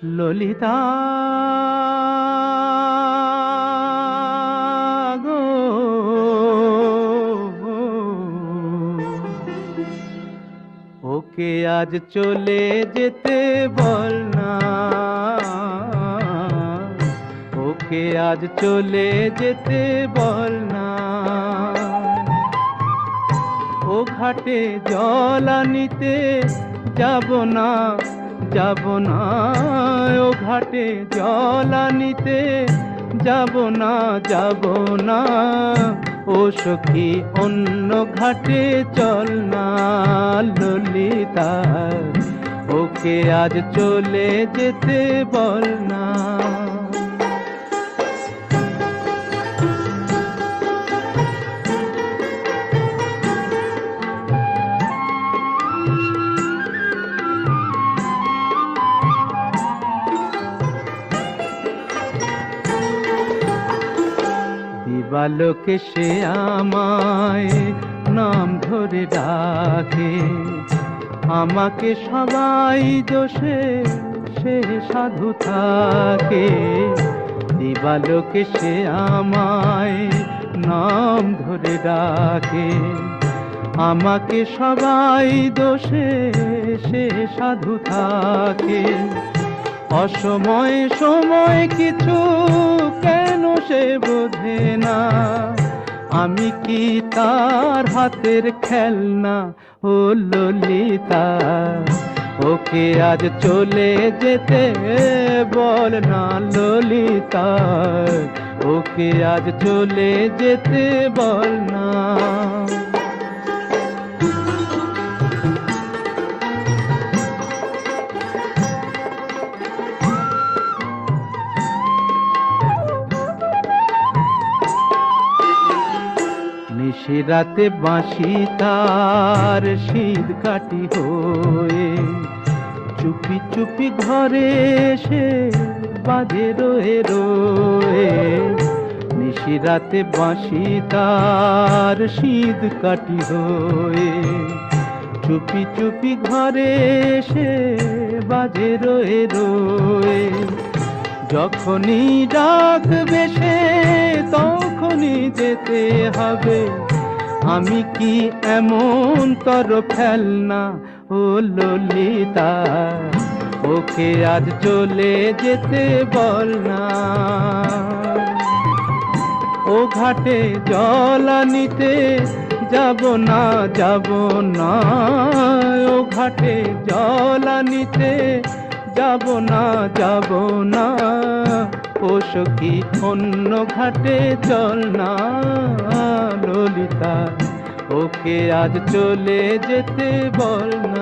ললিতা গো, ওকে আজ চলে যেতে বল না, ওকে আজ চলে যেতে বল না। ও ঘাটে জল আনিতে যাব না, যাব না, ও ঘাটে জল আনিতে যাব না, যাব না। ও সখী অন্য ঘাটে চল না ললিতা, ওকে আজ চলে যেতে বল না। দিবালোকে সে আমায় নাম ধরে ডাকে, আমাকে সবাই দোষে সে সাধু থাকে। দিবালোকে সে আমায় নাম ধরে ডাকে, আমাকে সবাই দোষে সে সাধু থাকে। অসময়ে সময় কিছু কেন সে বোঝে না, আমি কি তার হাতের খেলনা ও ললিতা। ওকে আজ চলে যেতে বল না ললিতা, ওকে আজ চলে যেতে বল না। নিশিরাতে বাঁশি তার শীত কাটি হয়ে, চুপি চুপি ঘরে এসে বাজে রয়ে রয়ে। নিশিরাতে বাঁশি তার শীত কাটি হয়ে, চুপি চুপি ঘরে এসে বাজে রয়ে রয়ে। যখনই ডাকবে সে তখনই যেতে হবে, আমি কি এমন তর ফেলনা ও ললিতা। ওকে আজ চলে যেতে বল না, ও ঘাটে জল আনিতে যাব না, যাব না, ও ঘাটে জল আনিতে যাব না, যাব না। ও সখী অন্য ঘাটে চল না ললিতা, ওকে আজ চলে যেতে বল না।